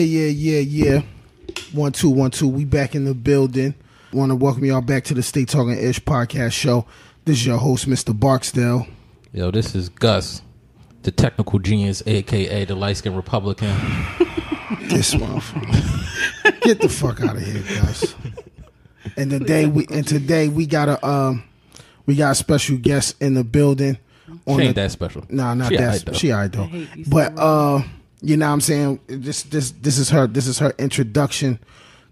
Yeah. 1 2 1 2. We back in the building. Want to welcome y'all back to the Stay Talking Ish podcast show. This is your host, Mr. Barksdale. Yo, this is Gus, the technical genius, aka the light-skinned Republican. This motherfucker. Get the fuck out of here, Gus. And today we got a special guest in the building. She ain't that special. Nah, not that. She alright though. But you know what I'm saying? This is her introduction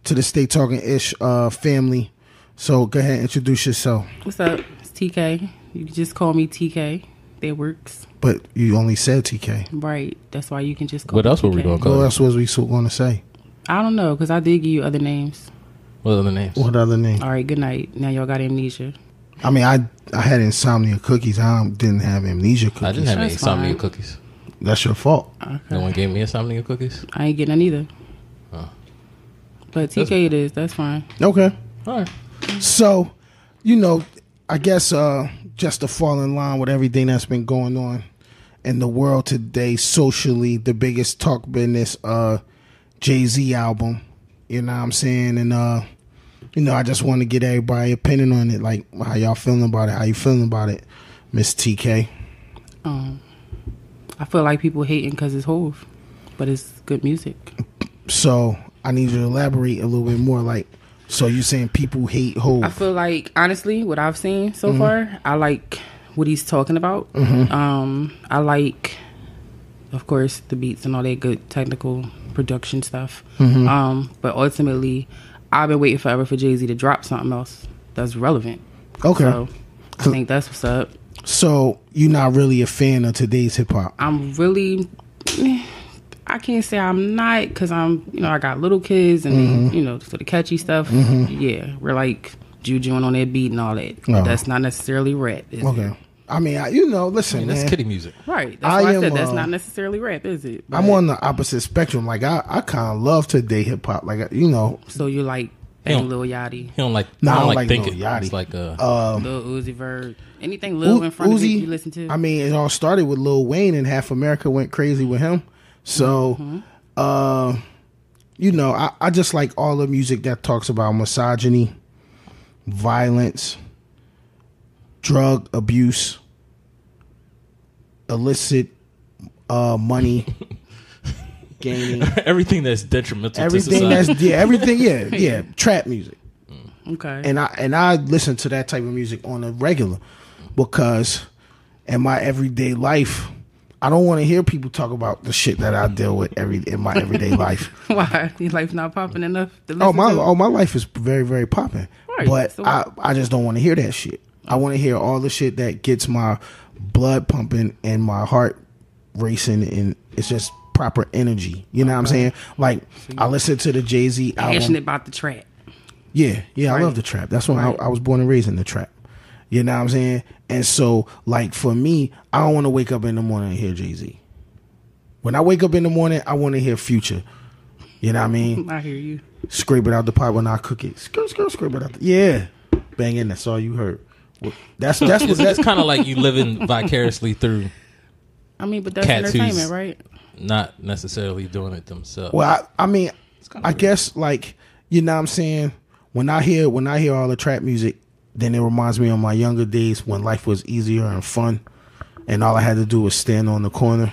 to the Stay Talking Ish family. So go ahead and introduce yourself. What's up? It's TK. You can just call me TK. That works. But you only said TK. Right. That's why you can just call What me else TK. were we going to call What else was we going to say? I don't know, because I did give you other names. What other names? What other name? All right, good night. Now y'all got amnesia. I mean, I had insomnia cookies. I didn't have amnesia cookies. I didn't have any That's insomnia fine. cookies. That's your fault. Okay. No one gave me insomnia cookies? I ain't getting none either. Oh. But TK it is. That's fine. Okay. All right. So, you know, I guess just to fall in line with everything that's been going on in the world today, socially, the biggest talk business, Jay-Z album. You know what I'm saying? And, you know, I just want to get everybody's opinion on it. Like, how y'all feeling about it? How you feeling about it, Miss TK? I feel like people hating because it's Hove, but it's good music. So, I need you to elaborate a little bit more. Like, so you saying people hate Hove? I feel like, honestly, what I've seen so far, I like what he's talking about. I like, of course, the beats and all that good technical production stuff. But ultimately, I've been waiting forever for Jay-Z to drop something else that's relevant. Okay. So I think that's what's up. So you're not really a fan of today's hip hop? I'm really, I can't say I'm not, because I got little kids and, so the catchy stuff, yeah, we're like jujuing on that beat and all that. Oh. That's not necessarily rap, is Okay. it? I mean, listen, That's man. kiddie music. Right. That's why I said that's not necessarily rap, is it? I'm on the opposite spectrum. Like, I kind of love today hip hop. Like, you know. So you like Lil Yachty? He don't like, Nah, I I don't don't like like thinking. Lil Yachty. It's like Lil Uzi Vert? Anything Lil in front of it you listen to? I mean, it all started with Lil Wayne, and half America went crazy with him. So, you know, I just like all the music that talks about misogyny, violence, drug abuse, illicit money gaining, everything that's detrimental to society. Everything, trap music. Okay. And I listen to that type of music on a regular, because in my everyday life, I don't want to hear people talk about the shit that I deal with in my everyday life. Why? Your life not popping enough to listen my life is very, very popping. Right. But So I just don't want to hear that shit. I want to hear all the shit that gets my blood pumping and my heart racing, and it's just proper energy. You know what I'm saying? Like, I listen to the Jay-Z album. passionate about the trap. Yeah, I Right. love the trap. That's why I was born and raised in the trap. You know what I'm saying? And so, like, for me, I don't want to wake up in the morning and hear Jay-Z. When I wake up in the morning, I want to hear Future. You know what I mean? I hear you. Scrape it out the pot when I cook it. Scrape it out. Yeah. Bang in. That's all you heard. Well, that's kind of like you living vicariously through. I mean, but that's Cats entertainment, who's right? not necessarily doing it themselves. Well, I mean, I guess, like, you know what I'm saying? When I hear all the trap music, then it reminds me of my younger days when life was easier and fun, and all I had to do was stand on the corner.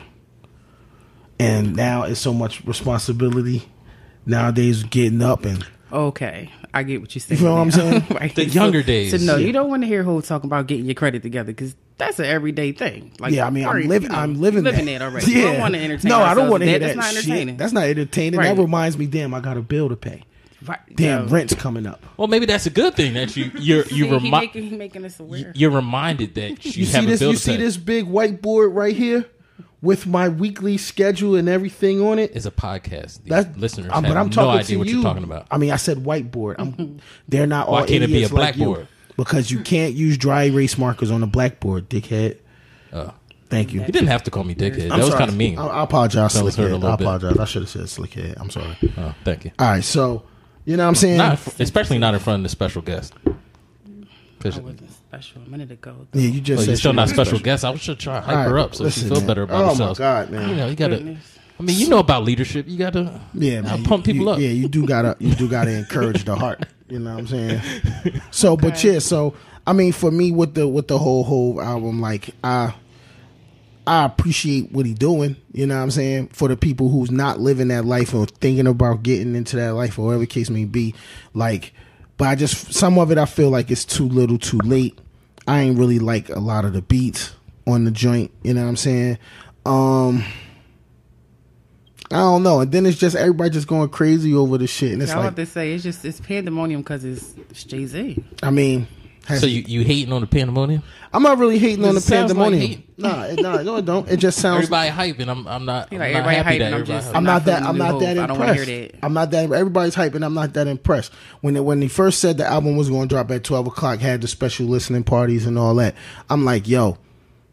And now it's so much responsibility nowadays, getting up and. Okay, I get what you're saying. You feel what I'm saying? Right. The younger days. So no, Yeah. you don't want to hear who talking about getting your credit together, because that's an everyday thing. Like, Yeah, I mean, sorry, I'm living that. it already. Yeah. You don't want to entertain. No, I don't want to hear That's that not shit. entertaining. That's not entertaining. Right. That reminds me, damn, I got a bill to pay. Right. Damn, Yo. rent's coming up. Well, maybe that's a good thing that See, he making us aware. you're reminded that you You have see a this? bill You to see pay. this big whiteboard right here with my weekly schedule and everything on it. It's a podcast. The That's listeners but have I'm no talking idea to what you. you're talking about. I mean, I said whiteboard. They're not Why all can't it be a idiots like you. blackboard? Because you can't use dry erase markers on a blackboard, dickhead. Oh. Thank you. You didn't have to call me dickhead. I'm that was sorry. kind of mean. I apologize, That was hurt a slickhead. little I bit. apologize. I should have said slickhead. I'm sorry. Oh, thank you. All right, so you know what I'm saying? Especially not in front of the special guest. I wasn't special a minute ago. Yeah, you just Well, said you're still she not was special guest. I was just trying to hype her up so listen, she feel man. better about oh herself. Oh my god, man! You know, you gotta. Goodness. I mean, you know about leadership. You gotta man, pump people up. Yeah, you do gotta encourage the heart. You know what I'm saying? So, but yeah, so I mean, for me with the whole album, like I appreciate what he doing. You know what I'm saying? For the people who's not living that life or thinking about getting into that life or whatever the case may be, like, but I just some of it I feel like it's too little, too late. I ain't really like a lot of the beats on the joint. You know what I'm saying? I don't know, and then it's just everybody just going crazy over the shit, and it's I like have to say it's pandemonium because it's Jay-Z. I mean, So you hating on the pandemonium? I'm not really hating on the It sounds like pandemonium. hate. No, it don't. It just sounds. Everybody hyping. I'm not. Like, I'm not everybody happy hyping, that I'm everybody just- hyping. I'm not that. feeling I'm the not new that hope. I don't wanna impressed. hear that. I'm not that. Everybody's hyping. I'm not that impressed. When he first said the album was going to drop at 12 o'clock, had the special listening parties and all that. I'm like, yo,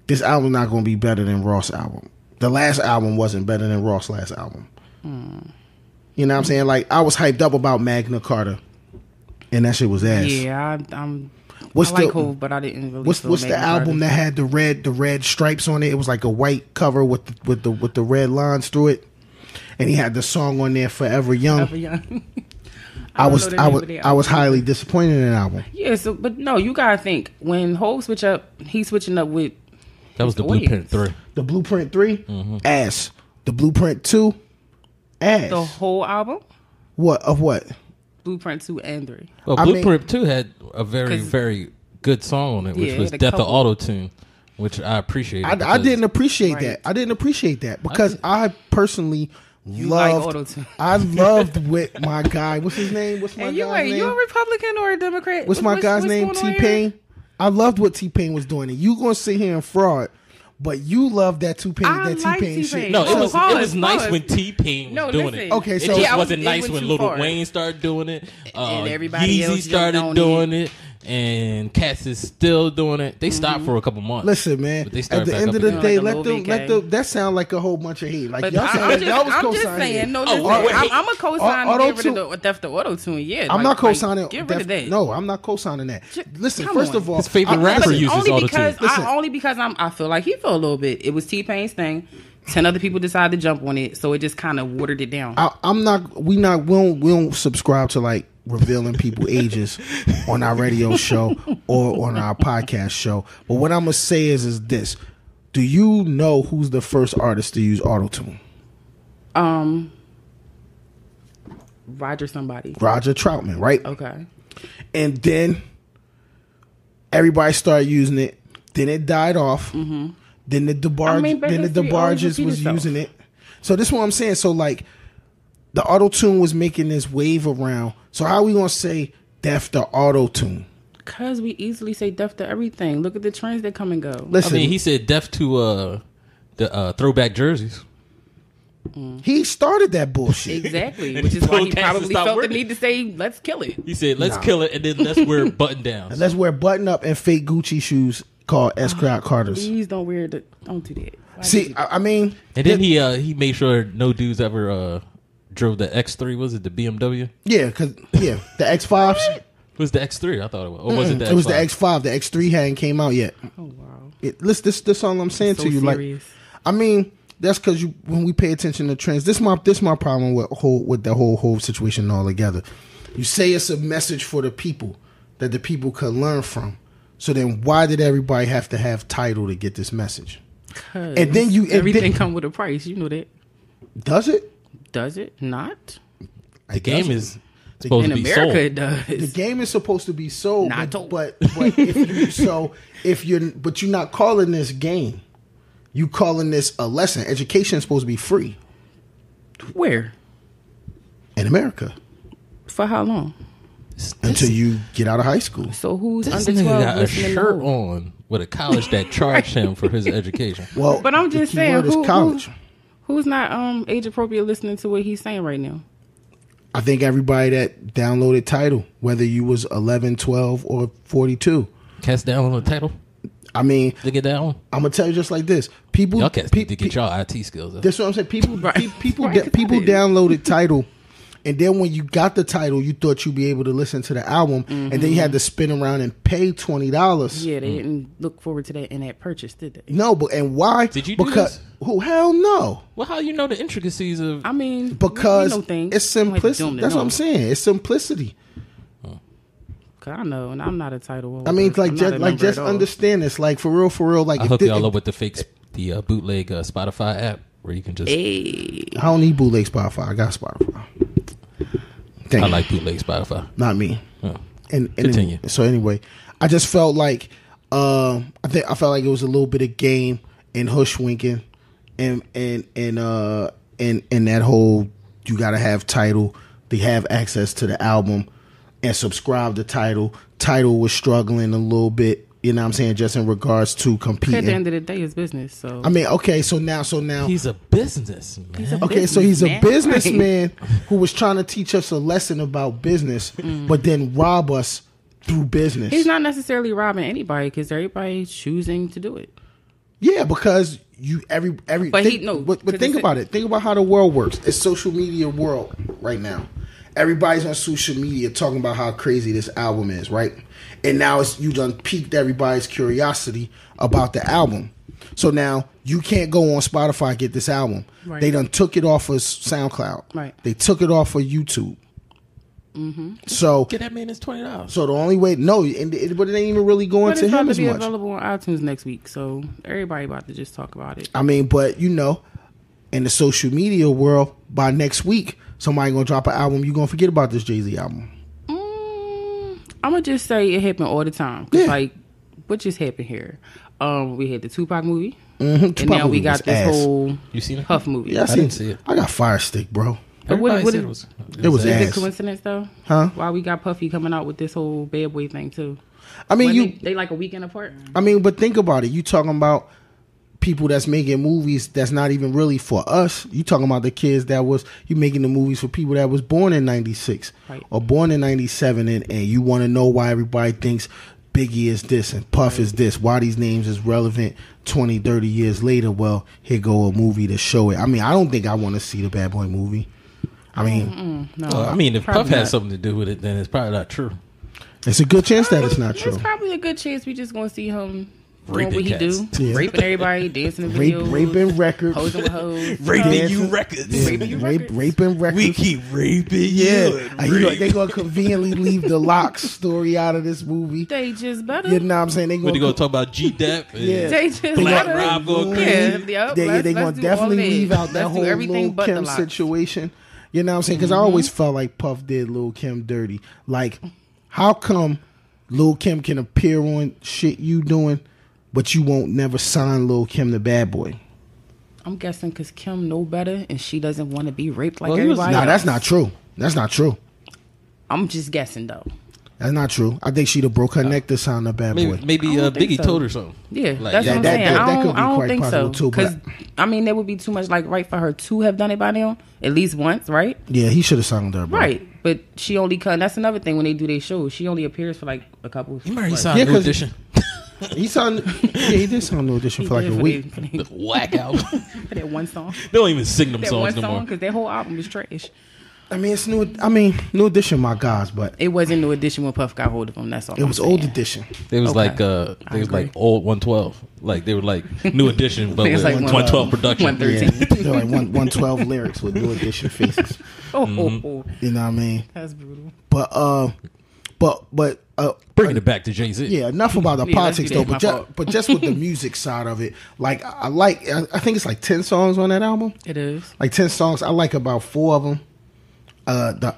this album's not going to be better than Ross' album. The last album wasn't better than Ross' last album. You know what I'm saying? Like, I was hyped up about Magna Carta, and that shit was ass. Yeah, I What's like the Hov, but I didn't really. what's feel the Magna album that Carta. had the red stripes on it? It was like a white cover with the red lines through it, and he had the song on there, Forever Young. Forever Young. I was don't know the name of the I was album. highly disappointed in that album. Yeah, so but no, you gotta think when Hov switch up, he's switching up with That was the Audience. Blueprint 3. The Blueprint 3, ass. The Blueprint 2, ass. the whole album, What of what? Blueprint 2 and 3. Well, I mean- Blueprint 2 had a very, 'Cause- very good song on it, which Yeah, was the Death of couple- Auto-Tune, which I appreciated. I because- didn't appreciate Right. that. I didn't appreciate that because I personally like loved. auto-tune. I loved with my guy. What's his name? What's my And you guy's name? you a Republican or a Democrat? What's my guy's what's name? going on T Pain. I loved what T Pain was doing, and you gonna sit here and fraud, but you love that T Pain. I That like T Pain T-Pain. shit. No, Oh, it was pause, nice pause. when T-Pain was No, doing listen. it. Okay, It so- just Yeah, wasn't it nice went when too Lil far. Wayne started doing it. And everybody Yeezy else jumped started on doing it. And Cass is still doing it. They stopped for a couple months. Listen, man. But they At started the back end up of the again. day, Like a let little them. VK. That sound like a whole bunch of hate. Like But y'all I'm y'all was just co-signing saying, it. no, Oh, listen, wait. I'm a co-sign to get rid Auto-tune- of the Death to Auto-Tune. Yeah, I'm not like, co-signing. Get rid of that. No, I'm not co-signing that. Listen, come first on. of all, His favorite I- rapper listen, uses only auto-tune. because only because I feel like he felt a little bit. It was T-Pain's thing. 10 other people decided to jump on it, so it just kind of watered it down. I'm not. We don't subscribe to like revealing people ages on our radio show or on our podcast show. But what I'm gonna say is this: do you know who's the first artist to use autotune? Roger somebody. Roger Troutman, right? Okay. And then everybody started using it. Then it died off. Mm-hmm. Then the DeBarge, I mean, but then the history always DeBarges repeat was itself. using it. So this is what I'm saying. So like, the auto tune was making this wave around. So how are we gonna say death to auto tune? Because we easily say death to everything. Look at the trends that come and go. I Listen, mean, he said death to the throwback jerseys. he started that bullshit. Exactly. And Which he is why told he Cass to probably stop felt the working. need to say, let's kill it. He said, let's kill it, and then let's wear button downs. And let's wear button up and fake Gucci shoes called S. Carters. Please don't wear the. Don't do that. Why do See, you do that? I mean, And then he made sure no dudes ever drove the X3. Was it the BMW? yeah, the X5s. It was the X3. I thought it was. Or was it the X5? It was the X5. The X3 hadn't came out yet. Oh, wow. This all I'm saying So to you. serious. Like, I mean, that's because when we pay attention to trends, this my problem with the whole situation altogether. You say it's a message for the people that the people can learn from. So then, why did everybody have to have title to get this message? And then Everything come with a price. You know that. Does it? Does it not? The game is The supposed In to be America, sold. it does. The game is supposed to be sold, Not but, told. but if you're not calling this game, you calling this a lesson. Education is supposed to be free Where? in America For how long? until you get out of high school. So who's This under nigga 12 got a listening to shirt who? on with a college that charged him for his education. Well, But I'm the just key saying, word is college. who's not age appropriate listening to what he's saying right now? I think everybody that downloaded Tidal, whether you was 11, 12, or 42. Cast down on the title. I mean, To get that one. I'm gonna tell you just like this: people, Y'all cats need to get y'all IT skills up. That's what I'm saying. People, Right. people, Right, 'cause people I did. downloaded Tidal And then when you got the title, you thought you'd be able to listen to the album, and then you had to spin around and pay $20. Yeah, they didn't look forward to that in that purchase, did they? No, but and why? Did you do because this? Who? Hell no. Well, how you know the intricacies of? I mean, Because we know things. it's We don't have to do simplicity. them to That's what know. I'm saying. It's simplicity. Cause I know, and I'm not a title holder. I mean, I'm not a number just at all. understand this. Like for real. Like I hook y'all up with the fake, the bootleg Spotify app where you can just. Hey, I don't need bootleg Spotify. I got Spotify. Thank I you. like bootleg Spotify. Not me. Oh. And Continue. So anyway, I just felt like I felt like it was a little bit of game and hoodwinking, and that whole you got to have title to have access to the album and subscribe to title. Title was struggling a little bit. You know what I'm saying? Just in regards to competing. at the end of the day, it's business. So I mean, okay, so now He's a businessman. okay, so he's a businessman. businessman who was trying to teach us a lesson about business, but then rob us through business. he's not necessarily robbing anybody because everybody's choosing to do it. Yeah, because every But think, he- no, but 'cause think it's- about it. Think about how the world works. It's social media world right now. Everybody's on social media talking about how crazy this album is, right? And now you done piqued everybody's curiosity about the album. So now you can't go on Spotify and get this album. Right. They done took it off of SoundCloud. Right. They took it off of YouTube. So Get that man his $20. the only way, but it ain't even really going But to it's him about as to be much. available on iTunes next week, so everybody about to just talk about it. I mean, but in the social media world, by next week, somebody gonna drop an album. You gonna forget about this Jay-Z album. I'm gonna just say it happened all the time. 'Cause, Yeah. like, what just happened here? We had the Tupac movie, Mm-hmm. and now we got this whole You seen it? Huff movie. Yeah, I didn't see it. I got Fire Stick, bro. But what Everybody is- said It was Is it ass. coincidence though? Huh? Why we got Puffy coming out with this whole bad boy thing too? I mean, When they like a weekend apart. but think about it. You talking about people that's making movies that's not even really for us. You talking about the kids you making the movies for people that was born in 96 Right. or born in 97, and you want to know why everybody thinks Biggie is this and Puff is this, why these names is relevant 20, 30 years later. Well, here go a movie to show it. I mean, I don't think I want to see the Bad Boy movie. I mean, No, Well, I mean, if probably Puff has not. something to do with it, then it's probably not true. it's a good chance that it's not true. It's probably a good chance we just gonna see him doing Raping what he cats. do, Yeah. raping everybody, dancing in videos, Raping records. posing with hoes. Raping you records. Raping you records. Raping records. We keep raping Yeah, you. they gonna conveniently leave the Locks story out of this movie. They just better. You know what I'm saying? They What you gonna gonna talk about G-Dep? and Yeah. They just Black better. Rob going Yeah, crazy. yep, they let's gonna do all definitely of it. leave out that Let's do whole everything Lil but the Kim locks. situation. You know what I'm saying? Because I always felt like Puff did Lil Kim dirty. Like, how come Lil Kim can appear on shit you doing, but you won't never sign Lil Kim the Bad Boy? I'm guessing because Kim know better and she doesn't want to be raped like Well, he was- everybody Nah, else. that's not true. That's not true. I'm just guessing though. That's not true. I think she'd have broke her neck to sign the Bad Boy. Maybe I don't think Biggie so. told her something. Yeah, Like, that's yeah, what I'm that- saying. that I could don't, be I don't quite think so. possible, too, but- Because I mean, there would be too much like right for her to have done it by now, at least once, right? Yeah, he should have signed her, bro. Right. But she only cut. That's another thing when they do their shows. She only appears for like a couple. You remember he like, signed Yeah, New 'cause- Edition? He signed. Yeah, he did sign New Edition he for like did a for week. they- The whack album. for that one song. They don't even sing them That one songs no more. song because their whole album was trash. I mean, it's new. New Edition, my guys, but It wasn't New Edition when Puff got hold of him. That's all. it I'm was saying. Old Edition. They was Okay. like I they was agree. like old 112. Like they were like New Edition, but It was with like 112 production. 113. Yeah, they're like 112 lyrics with New Edition faces. Oh, Mm-hmm. You know what I mean? that's brutal. But Bringing it back to Jay-Z. yeah, enough about the Yeah, let's politics do though. that, my fault. But just with the music side of it, like I think it's like 10 songs on that album. It is. Like 10 songs. I like about 4 of them.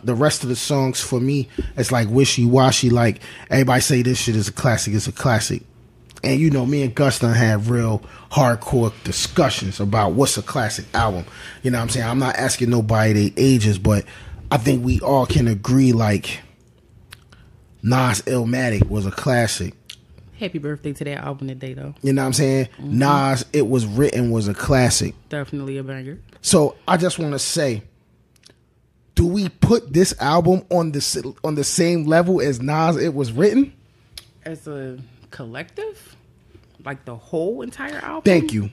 The rest of the songs for me, it's like wishy washy. Like everybody say this shit is a classic. It's a classic. And you know, me and Gus done had real hardcore discussions about what's a classic album. You know what I'm saying? I'm not asking nobody their ages, but I think we all can agree like Nas Illmatic was a classic. Happy birthday to that album today, though. You know what I'm saying? Nas It Was Written was a classic. Definitely a banger. So I just want to say, do we put this album on the same level as Nas It Was Written? As a collective, like the whole entire album. Thank you.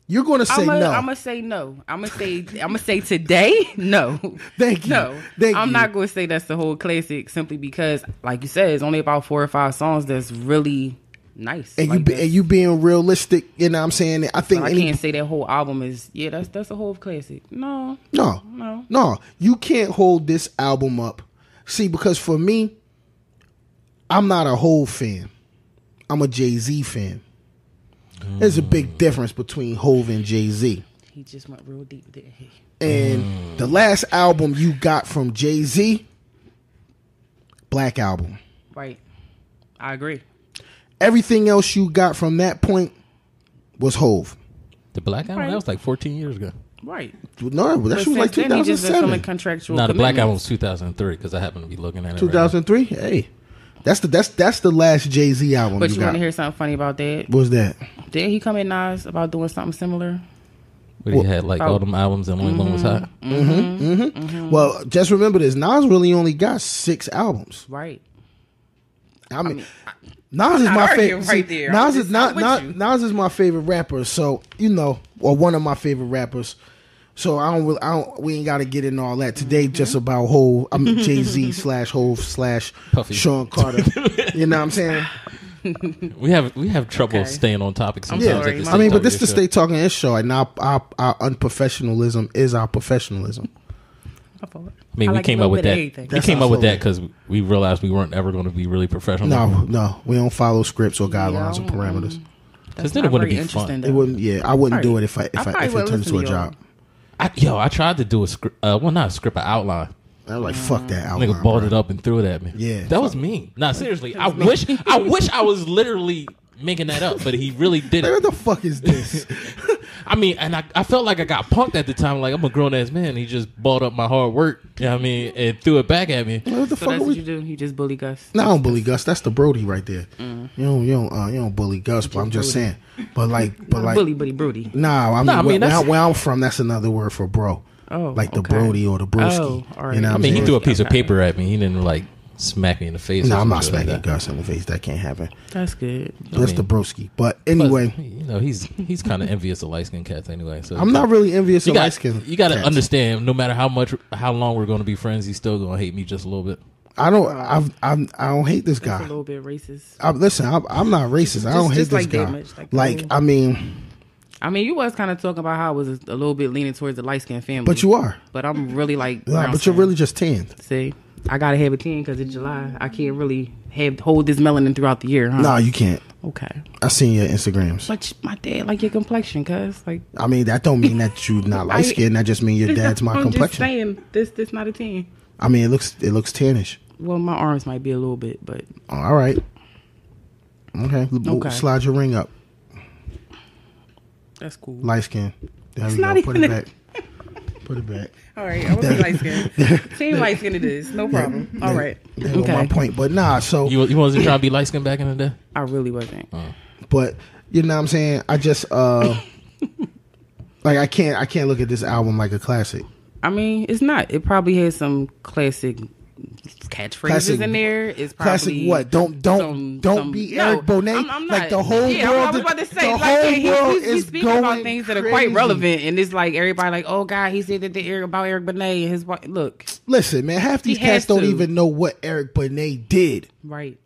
You're going to say no. I'm gonna say no. I'm gonna say today, no. Thank you. No, I'm not gonna say that's the whole classic simply because, like you said, it's only about 4 or 5 songs that's really nice. And like you being realistic, you know what I'm saying? I think I can't say that whole album is that's a whole classic. No. You can't hold this album up. See, because for me, I'm not a Hov fan. I'm a Jay-Z fan. There's a big difference between Hov and Jay-Z. He just went real deep there. And the last album you got from Jay-Z, Black Album. Right. I agree. Everything else you got from that point was Hov. The Black Album? Right. That was like 14 years ago. Right. No, that was like 2007. Contractual No, the Black commitments. Album was 2003 because I happen to be looking at it. 2003? Right, hey. That's the last Jay-Z album But you you got. want to hear something funny about that? What was that? Did he come at Nas about doing something similar? But he had like all them albums and only one was hot. Well, just remember this. Nas really only got 6 albums. Right. I mean Nas is my favorite. Right there. Nas is my favorite rapper. So or one of my favorite rappers. So we ain't got to get into all that today. Just about Jay-Z / Hov / Puffy. Sean Carter. You know what I'm saying? We have trouble staying on topic sometimes. sorry, at I mean, But this talking to show. stay talking this show, and our unprofessionalism is our professionalism. I mean, we came up with that. We came up with that because we realized we weren't ever going to be really professional. No, we don't follow scripts or guidelines or parameters. Because then it wouldn't be fun. It wouldn't. Yeah, I wouldn't do it if it probably turned into a job. I tried to do a script. Well, not a script, an outline. I was like, fuck that outline. Nigga balled bro. it up and threw it at me. Yeah, that was mean. Nah, seriously, I wish I was literally making that up, but he really did Like, it. what the fuck is this? I mean, and I felt like I got punked at the time. Like, I'm a grown ass man. He just balled up my hard work. You know what I mean? And threw it back at me. What the So fuck? that's what you do? You just bully Gus? No, I don't bully Gus. That's the Brody right there. You don't bully Gus, but I'm just saying. But bully, Brody. Nah, where I'm from, that's another word for bro. Oh, like the okay. Brody or the broski. Oh, all right. You know what I mean, he saying? threw a piece of paper at me. He didn't like smack me in the face. No, or I'm some not shit like smacking that. Gus in the face. That can't happen. That's good. That's the broski. But anyway, he's kind of envious of light skinned cats anyway. So I'm not really envious of light skin. You got to understand. No matter how long we're going to be friends, he's still going to hate me just a little bit. I don't hate this guy. That's a little bit racist. Listen, I'm not racist. I don't hate just this like guy. damage, I mean, you was kind of talking about how I was a little bit leaning towards the light skinned family. but you are. But I'm really like. Nah, but you're really just tan. See, I gotta have a 10 because it's July. I can't really hold this melanin throughout the year, huh? No, you can't. Okay. I seen your Instagrams. But my dad like your complexion, cuz like. I mean, that don't mean that you not light skinned. That just mean your dad's my I'm complexion. just saying, this not a 10. I mean, it looks tannish. Well, my arms might be a little bit, but. All right. Okay. Slide your ring up. That's cool. Light skin. There It's we not go. Put even it back. Put it back. All right, I will be light skinned. Team light skinned it is. No problem. All right. There go my point. But nah, so. You wasn't trying to be light skinned back in the day? I really wasn't. But, you know what I'm saying? I just, I can't look at this album like a classic. I mean, it's not. It probably has some classic catchphrases in there. It's probably classic what? Don't be Eric Bonet. I'm like not, the whole yeah, world. I was about to say, the like, whole world he's is speaking going about things that are quite relevant, and it's like everybody like, oh God, he said that about Eric Benet and his wife. Look, listen, man, half these cats don't even know what Eric Benet did. Right.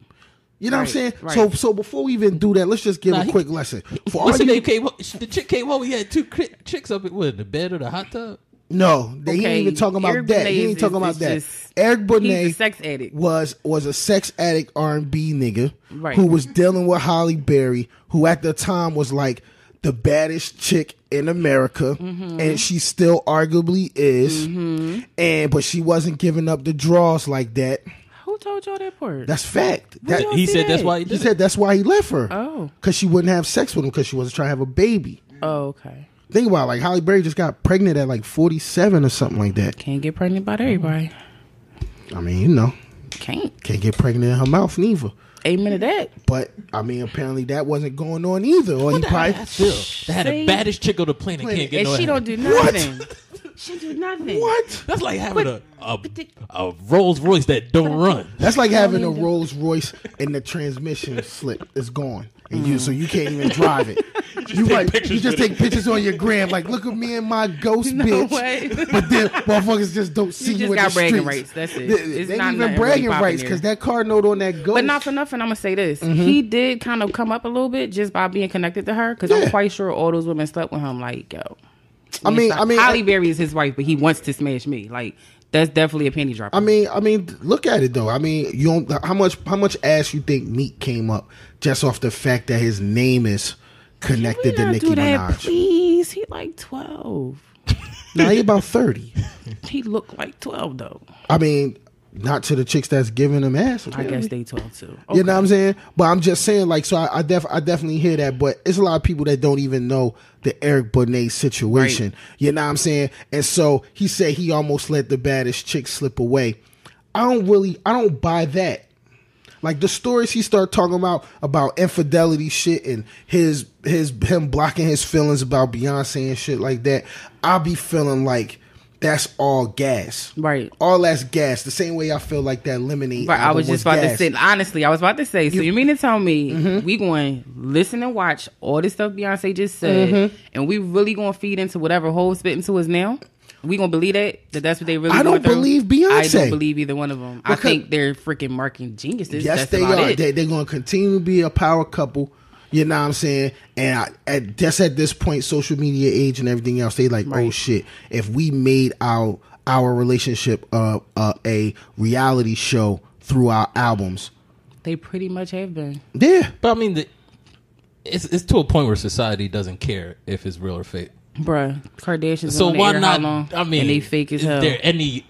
You know what I'm saying? Right. So before we even do that, let's just give a quick lesson. For all What's the you, name? The chick came home. We had 2 chicks up in the bed or the hot tub. No, he ain't even talking about Eric that. Benet He ain't talking about that. just- Eric He's a Benet sex addict. was a sex addict R&B nigga Right. who was dealing with Holly Berry, who at the time was like the baddest chick in America, and she still arguably is. But she wasn't giving up the draws like that. Who told y'all that part? That's fact. Where y'all He see said that's that? why he He did it. said that's why he left her. Oh. Because she wouldn't have sex with him because she wasn't trying to have a baby. Oh, okay. Think about it, like Holly Berry just got pregnant at like 47 or something like that. Can't get pregnant by everybody. I mean, you know, Can't. get pregnant in her mouth neither. Amen to that. But I mean, apparently that wasn't going on either. Or he probably They had the baddest chick on the planet. Can't get And no she head. don't do nothing. She do nothing. what? That's like having a Rolls Royce that don't run. That's like having a Rolls Royce and the transmission slip is gone, and so you can't even drive it. You just take pictures on your gram, like, look at me and my ghost bitch. Way. But then motherfuckers just don't see you, just in got the bragging streets. rights. That's it. They ain't even bragging rights because that car note on that ghost. But not for nothing, I'm gonna say this. He did kind of come up a little bit just by being connected to her, because I'm quite sure all those women slept with him. Like, yo, I mean, Halle Berry is his wife, but he wants to smash me. Like, that's definitely a penny dropper. I mean, look at it though. I mean, you don't how much ass you think Meek came up just off the fact that his name is connected to Nicki Minaj? Please, he like 12. Now he about 30. He looked like 12 though. I mean, not to the chicks that's giving him ass. I guess they 12 too. Okay. You know what I'm saying? But I'm just saying, like, so I definitely hear that. But it's a lot of people that don't even know the Eric Benet situation. Right. You know what I'm saying? And so he said he almost let the baddest chick slip away. I don't buy that. Like, the stories he started talking about infidelity shit and him blocking his feelings about Beyonce and shit like that, I'll be feeling like that's all gas. Right. All that's gas. The same way I feel like that Lemonade. But I was just about gas. to say, honestly, I was about to say, so you mean to tell me we going to listen and watch all this stuff Beyonce just said, and we really going to feed into whatever Hov spit into us now? We gonna believe that's what they really? I don't believe Beyonce. I don't believe either one of them. Because I think they're freaking marketing geniuses. Yes, that's they are. It. They're gonna continue to be a power couple. You know what I'm saying? And at this point, social media age and everything else, they like, oh shit! If we made our relationship a reality show through our albums, they pretty much have been. Yeah, but I mean, it's to a point where society doesn't care if it's real or fake. Bruh, Kardashians. So why not? I mean, and they fake as hell. Is there any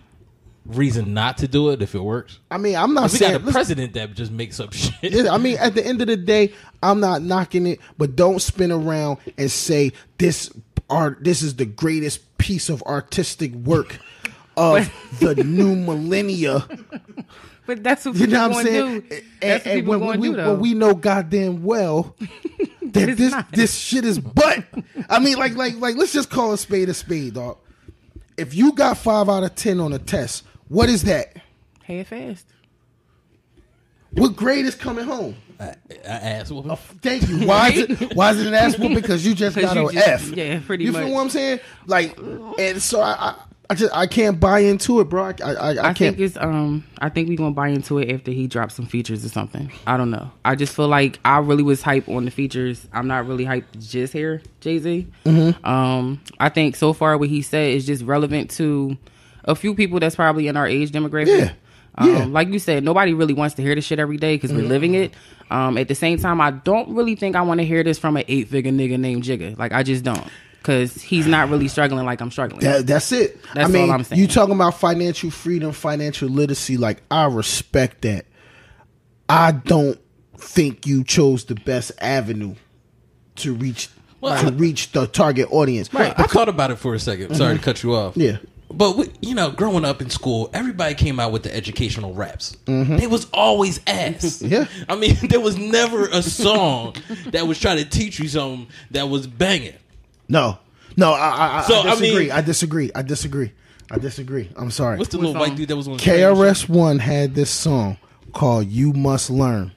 reason not to do it if it works? I mean, I'm not saying we got a president that just makes up shit. Yeah, I mean, at the end of the day, I'm not knocking it, but don't spin around and say this is the greatest piece of artistic work of the new millennia. But that's what people going to do. That's what people going to do, though. When we know goddamn well that this shit is butt. I mean, like, let's just call a spade, dog. If you got 5 out of 10 on a test, what is that? Hey, fast. What grade is coming home? Ass whooping. Thank you. Why is it an ass whooping? Because you just got an F. Yeah, pretty much. You feel what I'm saying? Like, and so I can't buy into it, bro. I can't. I think we're gonna buy into it after he drops some features or something. I don't know. I just feel like I really was hyped on the features. I'm not really hyped just here, Jay-Z. I think so far what he said is just relevant to a few people that's probably in our age demographic. Yeah. Like you said, nobody really wants to hear this shit every day because we're living it. At the same time, I don't really think I want to hear this from an 8-figure nigga named Jigga. Like, I just don't. Because he's not really struggling like I'm struggling. That's it. That's all I'm saying. You talking about financial freedom, financial literacy. Like, I respect that. I don't think you chose the best avenue to reach the target audience. Right. I thought about it for a second. Sorry to cut you off. Yeah. But, growing up in school, everybody came out with the educational raps. They was always ass. Yeah. I mean, there was never a song that was trying to teach you something that was banging. No, I disagree. I disagree. I'm sorry. What's the little white dude that was on KRS-One had this song called "You Must Learn."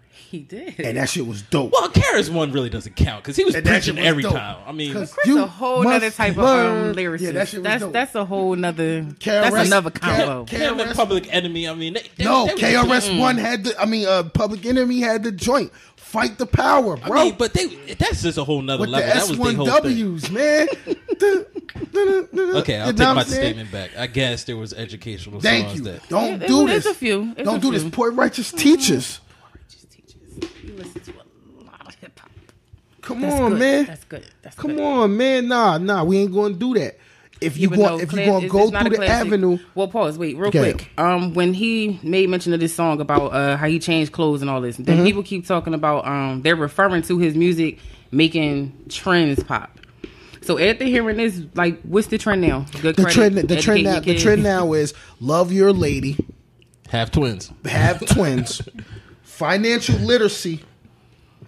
He did, and that shit was dope. Well, KRS-One really doesn't count because he was preaching every time. I mean, that's a whole nother type of lyricist. Yeah, that shit was dope. That's a whole nother. That's another combo. Him and Public Enemy. I mean, KRS-One had the Public Enemy had the joint. Fight the power, bro. I mean, but that's just a whole nother with level. The that was the whole S1Ws, thing. Man. Okay, I'll take my statement back. I guess there was educational Thank songs you. that Don't do this. There's a few. Don't do this. Poor righteous teachers. You listen to a lot of hip hop. Come on, man. That's good. Come on, man. Nah. We ain't gonna do that. If you gonna go through the avenue. Well, pause. Wait, real quick. When he made mention of this song about how he changed clothes and all this, then people keep talking about they're referring to his music making trends pop. So after hearing this, like, what's the trend now? The trend now is love your lady, have twins, financial literacy,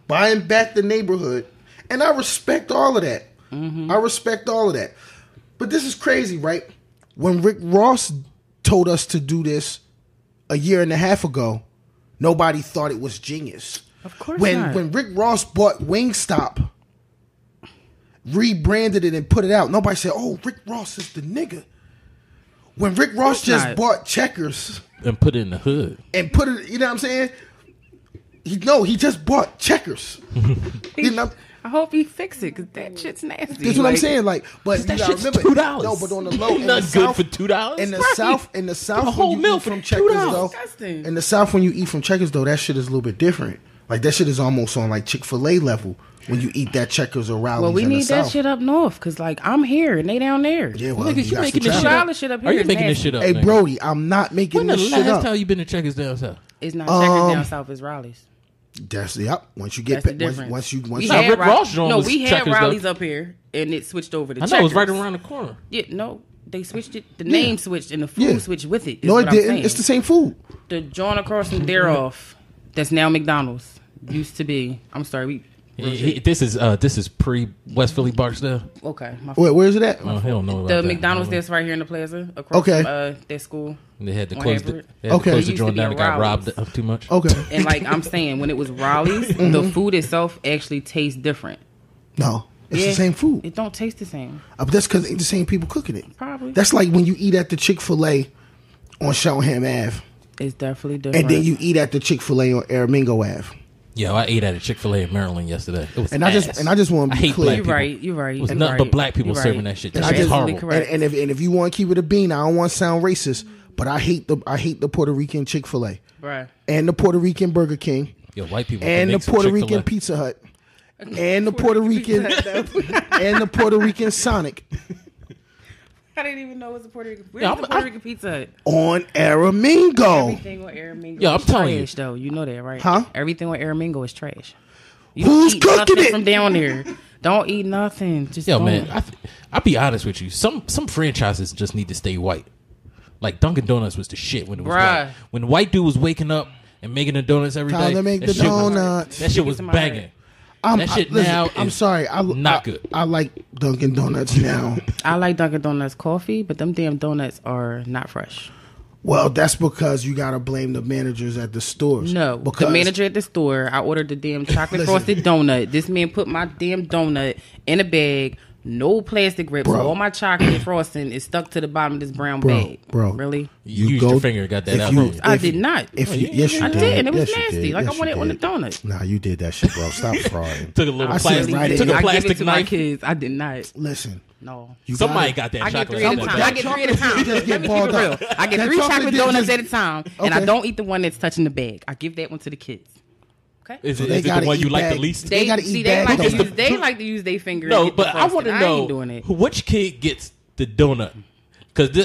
buying back the neighborhood, and I respect all of that. I respect all of that. But this is crazy, right? When Rick Ross told us to do this a year and a half ago, nobody thought it was genius. Of course not. When Rick Ross bought Wingstop, rebranded it and put it out. Nobody said, "Oh, Rick Ross is the nigga." When Rick Ross just bought Checkers and put it in the hood and put it, you know what I'm saying? He just bought Checkers. You know. I hope he fix it because that shit's nasty. That's what I'm saying. Like, but that you gotta shit's remember, $2. no, but on the low, in Not the good South, for $2. In the Right. South, A whole when you meal eat for from Checkers $2. though, Disgusting. in the South when you eat from Checkers though, that shit is a little bit different. Like that shit is almost on like Chick-fil-A level when you eat that Checkers or Rallies. Well, we in need the that South. shit up north because, like, I'm here and they down there. Yeah, well, Niggas, you got making to this travel. shit up? Shit up Are here you is making this nasty. shit up? Hey, nigga? Brody, I'm not making When the this shit last up. time you been to Checkers down south? It's not Checkers down south, it's Raleigh's. That's Once you get That's the difference. once you We Nah, had Rick Ross joint was we had Checkers, though. Raleigh's up here and it switched over to I Checkers. know it was right around the corner. Yeah, no, they switched it. The name switched and the food Yeah. switched with it. Is no, what it I'm didn't. saying. It's the same food. The joint across from there off. That's now McDonald's. Used to be. I'm sorry. This is pre West Philly Barksdale. Okay. My Wait, where is it at? Oh, he don't know about the that. McDonald's that's right here in the plaza across Okay. from that school. They had to on close Everett. the, they had Okay. to close It the used to joint be down. a It got Raleigh's. robbed of too much. Okay. And like I'm saying, when it was Raleigh's, the food itself actually tastes different. No, it's Yeah. the same food. It don't taste the same. But that's because ain't the same people cooking it. Probably. That's like when you eat at the Chick-fil-A on Shellham Ave, It's definitely different. and then you eat at the Chick-fil-A on Aramingo Ave. Yo, I ate at a Chick-fil-A in Maryland yesterday. It was And I just want I to be hate clear. black You're people. right. You're right. It was you're nothing right, but black people you're serving right. that shit. You're That shit's absolutely horrible. correct. And if you want to keep it a bean, I don't want to sound racist, but I hate the Puerto Rican Chick-fil-A Right. and the Puerto Rican Burger King Yo, white people and the can make some Puerto Chick-fil-A. Rican Pizza Hut and the Puerto Rican and the Puerto Rican Sonic I didn't even know it was a Puerto Rican. Where's Yeah, the Puerto Rican Pizza Hut? on Aramingo. Everything on Aramingo Yo, I'm is telling you. trash, though. You know that, right? Huh? Everything on Aramingo is trash. You Who's don't eat cooking nothing it? from down there. Don't eat nothing. Just Yo, don't. man, I'll be honest with you. Some franchises just need to stay white. Like Dunkin' Donuts was the shit when it was Bruh. white. When the white dude was waking up and making the donuts every day. Time to make that the shit was- donuts. That shit was Get to my banging. That shit listen, now I'm is sorry. not good. I like Dunkin' Donuts now. I like Dunkin' Donuts coffee, but them damn donuts are not fresh. Well, that's because you got to blame the managers at the stores. No, because the manager at the store, I ordered the damn chocolate Listen. frosted donut. This man put my damn donut in a bag, no plastic rips. Bro. All my chocolate frosting is stuck to the bottom of this brown Bro, bag. bro. Really? You used your finger and got that if out. you- didn't you? I If did you- not. If you, yes, you I did. did, and it was Yes, you nasty. did. Like Yes, I wanted you on the did. donut. Nah, you did that shit, bro. Stop frauding. Took a little I said plastic, right took in. a I give it plastic to my knife. kids. I did not. Listen, No. you Somebody gotta- got that I get chocolate. 3 at a out time. there. I get 3 at a time. Just Let get me keep balled it real. up. I get That 3 chocolate chocolate did donuts just- at a time, and Okay. I don't eat the one that's touching the bag. I give that one to the kids. Okay. Is So it, they is it the gotta one you eat like the bag. least? They gotta see, eat they bag like to donuts. use they like to use their finger. No, and get the but I want frosting. to know ain't doing it. which kid gets the donut. Because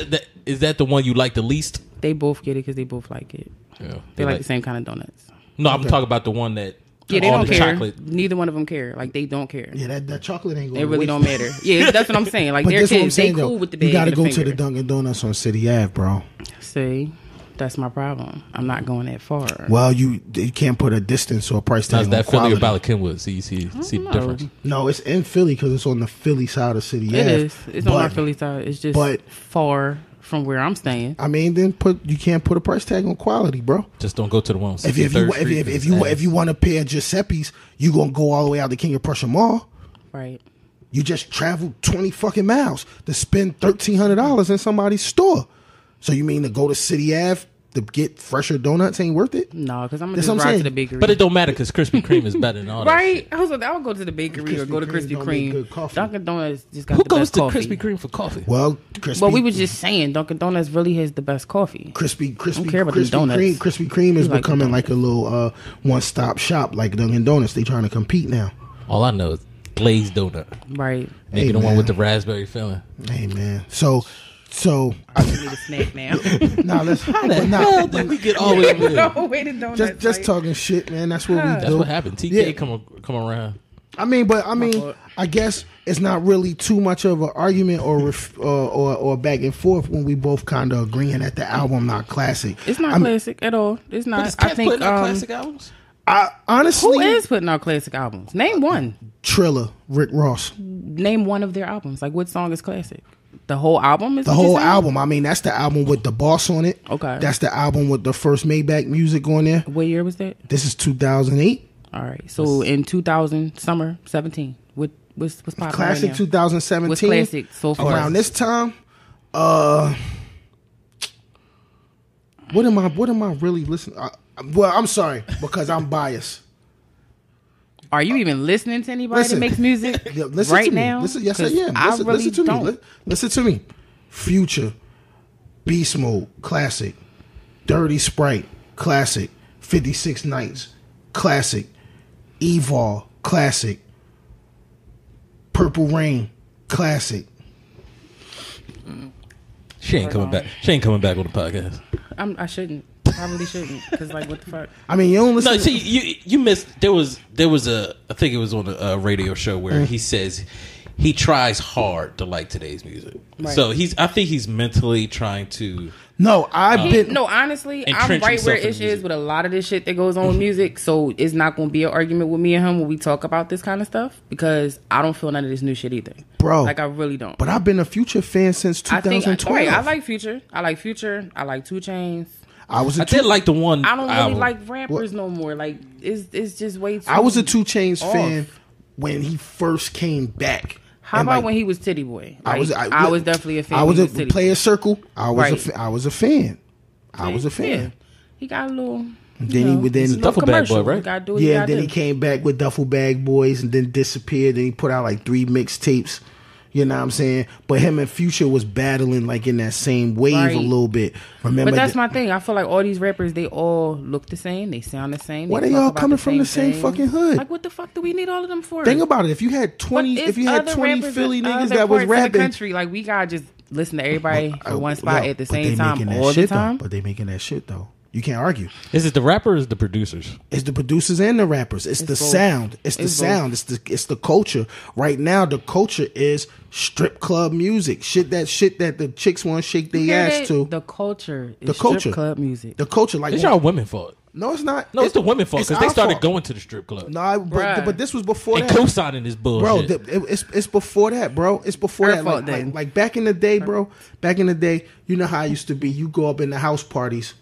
is that the one you like the least? They both get it because they both like it. Yeah, They like the same kind of donuts. No, I'm talking about the one that Yeah, they all don't the care. chocolate. Neither one of them care. Like they don't care. Yeah, that chocolate ain't going. It really don't matter. Yeah, that's what I'm saying. Like But their this what I'm kids, they saying cool though. with the bag. You got to and go the to the finger. Dunkin' Donuts on City Ave, bro. See, that's my problem. I'm not going that far. Well, you can't put a distance or a price Now, tag is on that Philly or quality. Bala Kenwood? See the know. difference. No, it's in Philly because it's on the Philly side of City Ave. It is. It's on But- our Philly side. It's just but- far from where I'm staying. I mean, then you can't put a price tag on quality, bro. Just don't go to the one. on If you 63rd Street, if you want a pair of Giuseppe's, you gonna go all the way out to King of Prussia Mall. Right. You just traveled 20 fucking miles to spend $1,300 in somebody's store. So you mean to go to City Ave to get fresher donuts ain't worth it? No, because I'm gonna That's just what I'm ride to saying. the bakery. but it don't matter because Krispy Kreme is better than all that. right? I would go to the bakery or Krispy go to Kreme Krispy don't make Kreme. good coffee. Dunkin' Donuts just got Who the goes best to coffee. Krispy Kreme for coffee? Well, Krispy, Well, we was just saying Dunkin' Donuts really has the best coffee. Krispy don't care about the donuts. Krispy Kreme is We like the becoming like donuts. a little one-stop shop like Dunkin' Donuts. They trying to compete now. All I know is glazed donut. Right. Maybe Hey, the one man. with the raspberry filling. Hey man, so I just need a snack now. now let's Hell, did we get all the way over there? No, wait a donuts. just like- talking shit, man. That's what we do. That's what happened. TK Yeah. come around. I mean, fault. I guess it's not really too much of an argument or back and forth when we both kind of agreeing that the album not classic. It's not I'm- classic at all. It's not. But is I Cat think putting out classic albums? I honestly, who is putting out classic albums? Name one. Triller, Rick Ross, Name one of their albums. Like what song is classic? The whole album is the what you're whole saying? album. I mean, that's the album with the boss on it. Okay. That's the album with the first Maybach music on there. What year was that? This is 2008. All right. So in 2000, summer 17. What's popping Classic right now? 2017. What's classic so far? Around this time, what am I really listening? Well, I'm sorry because I'm biased. Are you even listening to anybody that makes music Listen right to me. now? Listen, yes, I 'Cause am. I Listen, really listen to don't. me. Listen to me. Future, Beast Mode, classic. Dirty Sprite, classic. 56 Nights, classic. Evol, classic. Purple Rain, classic. She ain't coming back. She ain't coming back on the podcast. I shouldn't. Probably shouldn't. Because, like, what the fuck? I mean, you don't listen. No, see, you missed. There was a. I think it was on a radio show where he says he tries hard to like today's music. Right. So I think he's mentally trying to. No, honestly, I'm entrench right where himself in Ish is music. with a lot of this shit that goes on with music. So it's not going to be an argument with me and him when we talk about this kind of stuff because I don't feel none of this new shit either, bro. Like I really don't. But I've been a Future fan since 2012. I like Future. I like 2 Chainz. I did like the one. I don't really album. like rappers no more. Like it's just way too. I was a 2 Chainz off. fan when he first came back. How And, about like, when he was Titty Boy? I was definitely a fan. I was when a he Titty player Boy. circle. I was Right. I was a fan. I was a fan. Yeah. He got a little. Then he then Duffel Bag Boy, right? Gotta do what yeah. you And gotta then do. he came back with Duffel Bag Boys, and then disappeared. And he put out like 3 mixtapes. You know what I'm saying? But him and Future was battling like in that same wave Right. a little bit. Remember? But that's my thing. I feel like all these rappers, they all look the same. They sound the same. Why they they talk all about coming from the same things. fucking hood? Like, what the fuck do we need all of them for? Think about it. If you had 20, But if you had it's 20 other Philly rappers in niggas other that was parts of the rapping, country, like we gotta just listen to everybody for one spot at the but they same time making that all the shit, time. Though. But they making that shit though. You can't argue. Is it the rappers or the producers? It's the producers and the rappers. It's the both. sound. It's the It's sound. It's the culture. Right now, the culture is strip club music. Shit that the chicks want to shake You their hear ass that? to. The culture is The culture. strip club music. The culture, like It's y'all women fault. no, it's not. No, it's the women fault it's because they our started fault. going to the strip club. No, Bruh. but this was before And that. co-signing this bullshit. Bro, it's before that, bro. It's before Her that. fault then. Like back in the day, bro. Back in the day, you know how it used to be. You go up in the house parties.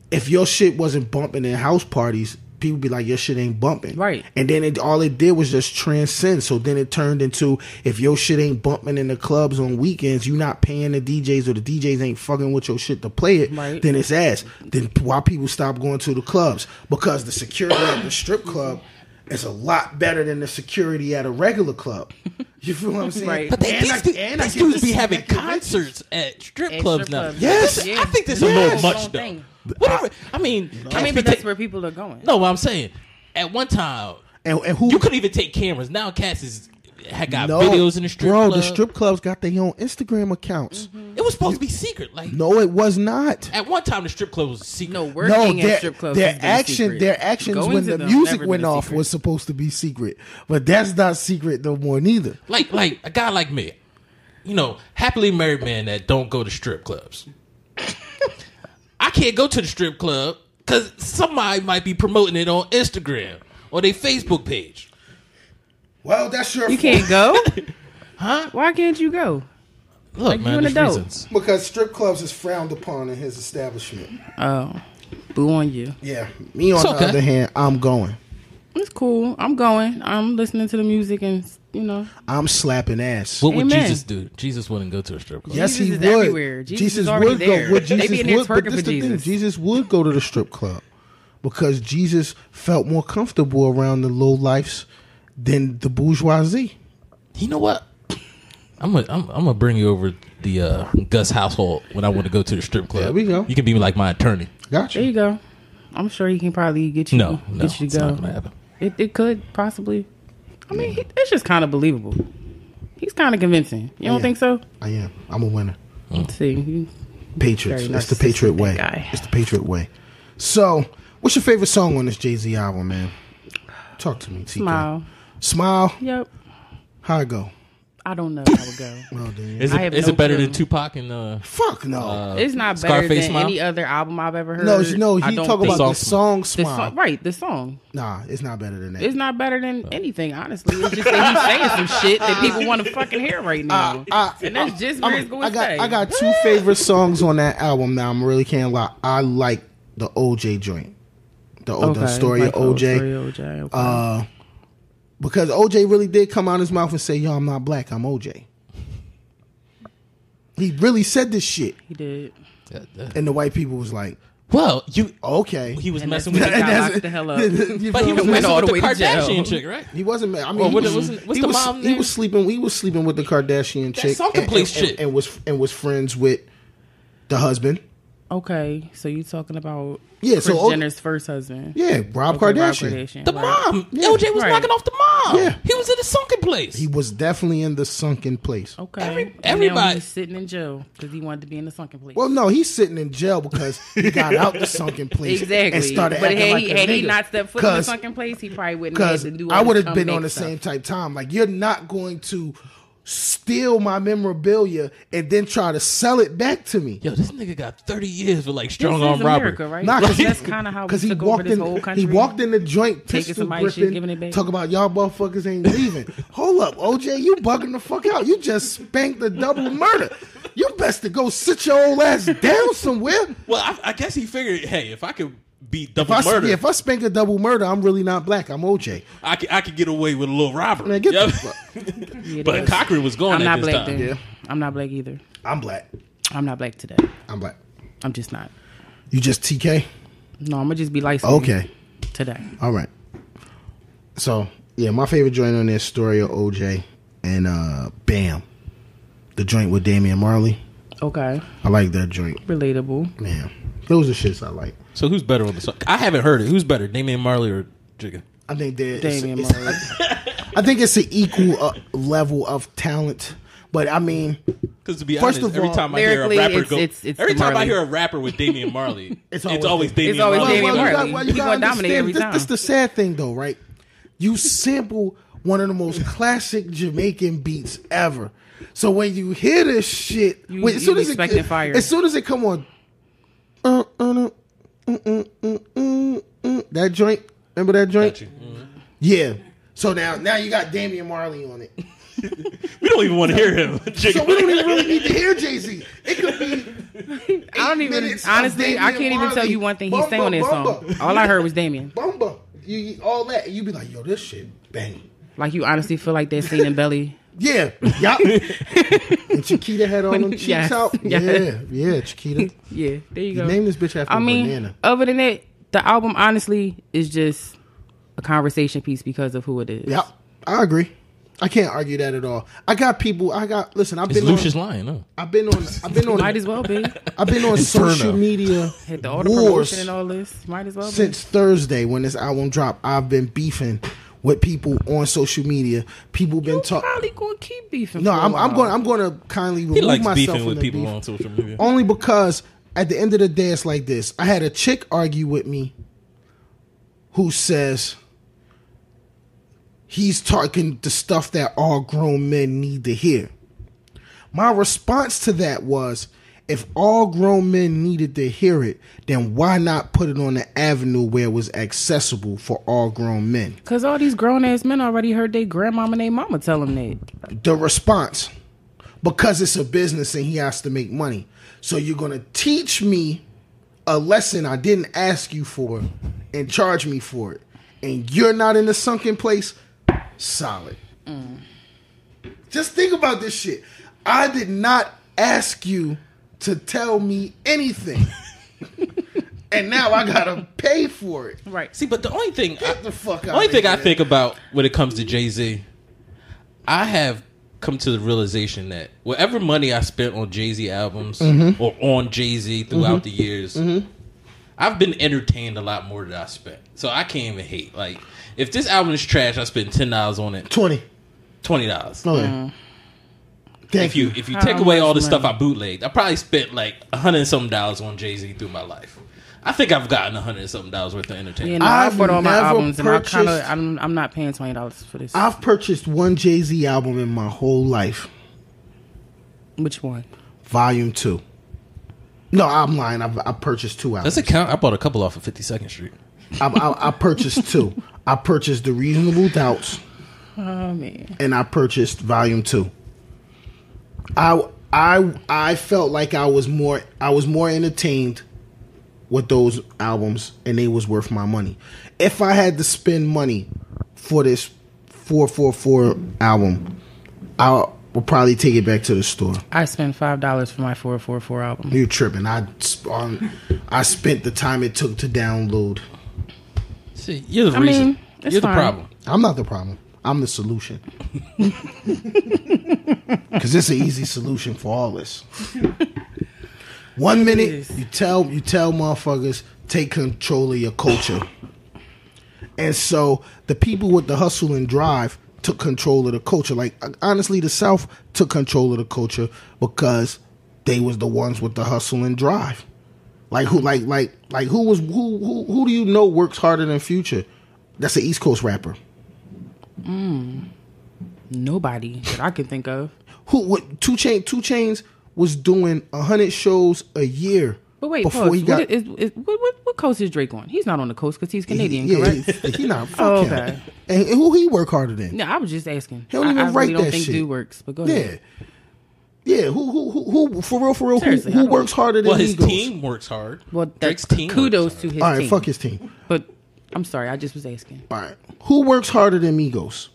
If your shit wasn't bumping in house parties, people be like, your shit ain't bumping. Right. And then all it did was just transcend. So then it turned into, if your shit ain't bumping in the clubs on weekends, you not paying the DJs or the DJs ain't fucking with your shit to play it, Right. then it's ass. Then why people stop going to the clubs? Because the security at the strip club is a lot better than the security at a regular club. You feel what I'm saying? Right. But they And these get dudes to be see having Becky concerts at strip At clubs strip now. clubs. Yes. Yeah. I think this is Yes. a little It's much its own though. thing. Whatever. I mean, But that's where people are going. no, what I'm saying, at one time, And who you couldn't even take cameras. Now cats had got No, videos in the strip bro, club. the strip clubs got their own Instagram accounts. It was supposed to be secret. Like No, it was not. at one time, the strip club was secret. No, working at strip clubs. their has been secret. their actions Going when to the them, music never went been a off secret. was supposed to be secret, but that's not secret no more neither. like a guy like me, happily married man that don't go to strip clubs. I can't go to the strip club because somebody might be promoting it on Instagram or their Facebook page. Well, that's your You can't go? Huh? Why can't you go? Look, Like, you man, an there's adult. reasons. because strip clubs is frowned upon in his establishment. Oh, boo on you. Yeah, me on It's the okay. other hand, I'm going. It's cool. I'm going. I'm listening to the music and, I'm slapping ass. What would Amen. Jesus do? Jesus wouldn't go to a strip club. Yes, Jesus he is would. everywhere. Jesus is already would there. go. Would They Jesus be in there would, but twerking this for the thing. Jesus. Jesus would go to the strip club because Jesus felt more comfortable around the low lifes than the bourgeoisie. You know what? I'm gonna bring you over the Gus household when I want to go to the strip club. There we go. You can be like my attorney. Gotcha. There you go. I'm sure he can probably get you. No, get you it's to go. not gonna happen. It could possibly. I mean, it's just kind of believable. He's kind of convincing. You don't Yeah. think so? I am. I'm a winner. Let's see. You- Patriots. Very It's the narcissistic, Patriot way. that guy. It's the Patriot way. So, what's your favorite song on this Jay-Z album, man? Talk to me, TK. Smile. Smile. Yep. How it go? I don't know how it go. Well, then, Is I have it no better clue. than Tupac and fuck no. It's not better Scarface than Smile? any other album I've ever heard. no, I he don't talk think- about the song song the Smile. song, right? The song. Nah, it's not better than that. It's not better than anything, honestly. It's just that he's saying some shit that people want to fucking hear right now, and that's just where it's going to stay. I got two favorite songs on that album. Now I really can't lie. I like the OJ joint, the story like of OJ. Story of OJ. Okay. Because OJ really did come out his mouth and say, "Yo, I'm not black. I'm OJ." He really said this shit. He did. And the white people was like, well, you okay. he was And messing that's with when the he got locked the hell up. but he was went messing all with the the way to jail. Kardashian chick, right? He wasn't. I mean, Well, he what's he the was, mom he name? was sleeping. He was sleeping with the Kardashian chick. sunken place chick. and was friends with the husband. Okay, so you talking about Yeah, Kris so Jenner's first husband? Yeah, Rob Okay, Kardashian. The right. mom. Yeah. LJ was Right. knocking off the mom. Yeah. He was in a sunken place. He was definitely in the sunken place. Okay, Everybody- and now he's sitting in jail because he wanted to be in the sunken place. Well, no, he's sitting in jail because he got out the sunken place exactly. and started but acting had, like he, a had he nigga. not stepped foot in the 'Cause- sunken place, he probably wouldn't have Because to do all I would this have been comeback on the stuff. same type time. Like, you're not going to steal my memorabilia and then try to sell it back to me. Yo, this nigga got 30 years for like This strong is arm robbery. America, right? Nah, cause that's kind of how we he took over walked this in. whole country. He walked in the joint, Taking pistol somebody's shit, gripping, giving it back. talk about y'all motherfuckers ain't leaving. Hold up, OJ, you bugging the fuck out. You just spanked the double murder. You best to go sit your old ass down somewhere. Well, I guess he figured, hey, if I could beat double murder, If I spank a double murder, I'm really not black. I'm OJ. I could get away with a little robbery. Man, get Yep. the fuck. Yeah, But that's- Cochran was going I'm at not this black time. then. Yeah. I'm not black either. I'm black. I'm not black today. I'm black. I'm just not. You just TK? No, I'm gonna just be light Okay. today. All right. So, yeah, my favorite joint on this story of OJ and Bam. The joint with Damian Marley. Okay, I like that joint. relatable. Man, those are shits I like. So who's better on the song? I haven't heard it. Who's better, Damian Marley or Jigga? I think Damian Marley. I think it's an equal level of talent. But I mean, Because to be First honest, of every all, time I hear a lyrically, rapper it's every the time I Marley. hear a rapper with Damian Marley, It's it's always always Damian always Marley. Damian Marley. you He gotta gonna dominate every understand, time. This the sad thing, though, right? You sample one of the most classic Jamaican beats ever. So when you hear this shit, You expecting fire. As soon as it come on, that joint. Remember that joint? Got you. Mhm. Yeah. So now you got Damian Marley on it. We don't even want to hear him. Jigga. So we don't even really need to hear Jay-Z. It could be. I don't even minutes of honestly. I Damian can't even tell Marley. you one thing he Bumba, sang on this song. bumba. All I heard was Damien. Bumba. All that. You be like, yo, this shit bang. Like you honestly feel like that scene in Belly. Yeah. Yup. And Chiquita had all them cheeks Yes, out. yes. Yeah, Chiquita. Yeah, there you You go. name this bitch after I a mean, banana. other than that, the album honestly is just a conversation piece because of who it is. Yep. I agree. I can't argue that at all. Listen, I've It's been Lucius on, Lion, huh? I've been on Might as well be. I've been on social media Had all the wars promotion and all this. Might as well be. since Thursday when this album dropped. I've been beefing with people on social media. People been talking. Probably gonna keep beefing. No, for a I'm while. going to kindly He remove likes myself beefing from with the people beef. on social media. Only because at the end of the day, it's like this. I had a chick argue with me who says he's talking the stuff that all grown men need to hear. My response to that was, if all grown men needed to hear it, then why not put it on the avenue where it was accessible for all grown men? Cause all these grown ass men already heard their grandmama and their mama tell them that. The response, because it's a business and he has to make money. So you're going to teach me a lesson I didn't ask you for and charge me for it. And you're not in the sunken place? Solid. Just think about this shit. I did not ask you to tell me anything. And now I got to pay for it. Right. See, but the only thing, Get the fuck out only of thing here. I think about when it comes to Jay-Z, I have come to the realization that whatever money I spent on Jay-Z albums or on Jay-Z throughout the years, I've been entertained a lot more than I spent. So I can't even hate. Like, if this album is trash, I spent $10 on it. $20. $20. Okay. Thank If you take away all the stuff I bootlegged, I probably spent like $100 and something on Jay-Z through my life. I think I've gotten $100 and something worth of Yeah, entertainment. no, I I've bought all my never albums, and I kind of, purchased- I'm not paying $20 for this. I've purchased one Jay-Z album in my whole life. Which one? Volume 2. No, I'm lying. I purchased 2 albums. Does it count? I bought a couple off of 52nd Street. I purchased 2. I purchased The Reasonable Doubts, Oh man, and I purchased Volume 2. I felt like I was more entertained with those albums, and they was worth my money. If I had to spend money for 444 album, I will probably take it back to the store. I spent $5 for my 444 album. You tripping? I spent the time it took to download. See, you're the reason. It's You're fine. the problem. I'm not the problem. I'm the solution. Because it's an easy solution for all this. 1 minute you tell motherfuckers take control of your culture, and so the people with the hustle and drive took control of the culture. Like honestly, the South took control of the culture because they was the ones with the hustle and drive. Like who do you know works harder than Future? That's an East Coast rapper. Nobody that I can think of. What 2 Chainz was doing 100 shows a year. But wait, before pause. he got What coast is Drake on? He's not on the coast because he's Canadian, yeah, correct? he not. Fuck Oh, him. okay. And who he work harder than? No, I was just asking. He don't even I write really don't that think shit. Dude works, but go Yeah. ahead. Yeah, who for real, Seriously, I who don't- works harder than Well, his Migos? team works hard. Well, Drake's that's team. kudos works to hard. his All right, team. fuck his team. But I'm sorry, I just was asking. All right, who works harder than Migos?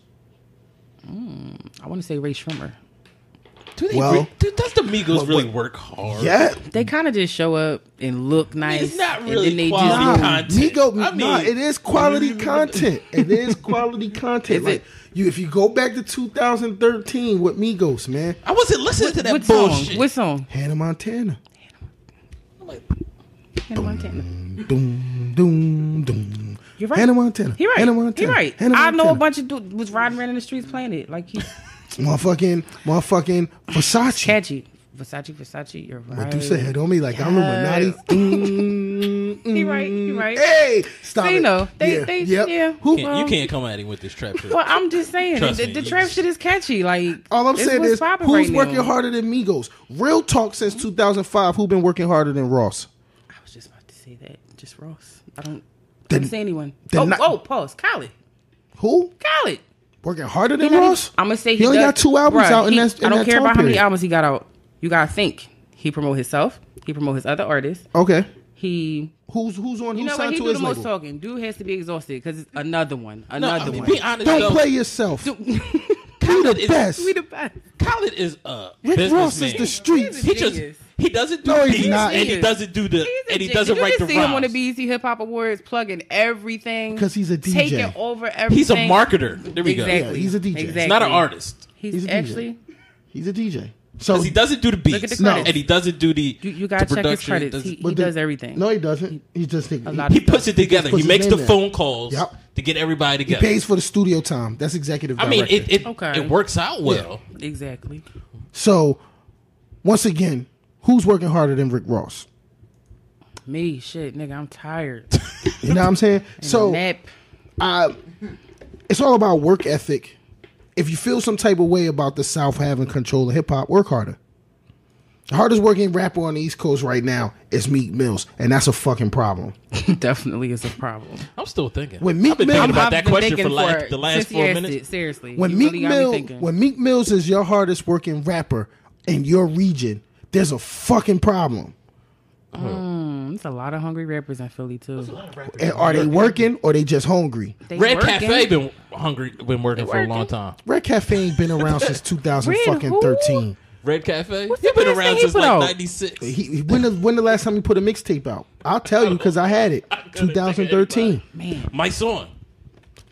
I want to say Ray Shrimmer. Do they Well- does the Migos really work hard? Yeah, They kind of just show up and look nice. It's not and really then they quality just content. Migos. It is quality content. It is quality content. Is Like it? if you go back to 2013 with Migos, man, I wasn't listening to that What bullshit. song? What song? Hannah Montana, I'm like, Hannah Montana. doom, doom, doom. You're right. Hannah Montana. He right. Hannah Montana. He right. Hannah I know Montana. a bunch of dudes was riding around in the streets playing it like he's motherfucking Versace. catchy. Versace. You're right. What you say head on me like I'm Illuminati. He right. He right. Hey, stop See, it. no, Yep. yeah. Who? you can't come at him with this trap shit. Well, I'm just saying Trust the me, trap it's- shit is catchy. Like All I'm it's saying what's is, popping who's right working now. harder than Migos? Real talk since 2005. Who been working harder than Ross? I was just about to say that. Just Ross. I don't Then- say anyone. then not- Pause. Khaled. Who Khaled. working harder than He not Ross? even- I'm gonna say he only does- got 2 albums Bruh, out in he- that. I don't care time about how many period. albums he got out. You gotta think. He promote himself. He promote his other artists. Okay, He. who's on? You Who's know what? signed He to do his the most label? talking. Dude has to be exhausted because it's another one. No, Another I mean, one. be honest Don't though. play yourself. we Khaled the is best. the best. Khaled is a Rick Ross is businessman. the streets. He's a He just genius. he doesn't do No, he's beats not. and he Genius. doesn't do the and he doesn't write the Did you see him on the rhymes. BET Hip Hop Awards plugging everything? 'Cause he's a DJ. Taking over everything. He's a marketer. There we go. Exactly. Yeah, he's a DJ. Exactly. He's not an artist. He's, He's a DJ. actually. He's a DJ. So Because he doesn't do the Look at beats. the credits. And he doesn't do the You gotta the check his production. credits. Doesn't- He but does everything. No, he doesn't. He just A lot He of puts it together. puts He his makes name the there. phone calls Yep. to get everybody He together. pays for the studio time. That's executive I director. mean, it Okay. works out well. Exactly. So, once again, who's working harder than Rick Ross? Me, shit, nigga, I'm tired. You know what I'm saying? So, Nap. it's all about work ethic. If you feel some type of way about the South having control of hip hop, work harder. The hardest working rapper on the East Coast right now is Meek Mills, and that's a fucking problem. Definitely is a problem. I'm still thinking. When Meek I've been Mill- thinking about I've that been question thinking for the last since you 4 asked minutes. it, seriously. When You Meek really got me Mill, thinking. when Meek Mills is your hardest working rapper in your region, there's a fucking problem. There's a lot of hungry rappers in Philly too. And are they working or they just hungry? They Red working. Cafe been working for a long working. time. Red Cafe ain't been around since 2013. Red Cafe? What's He's the been last around thing he since put like out? 96. When the last time he put a mixtape out? I'll tell you because I had it. couldn't think of 2013. Man, My son.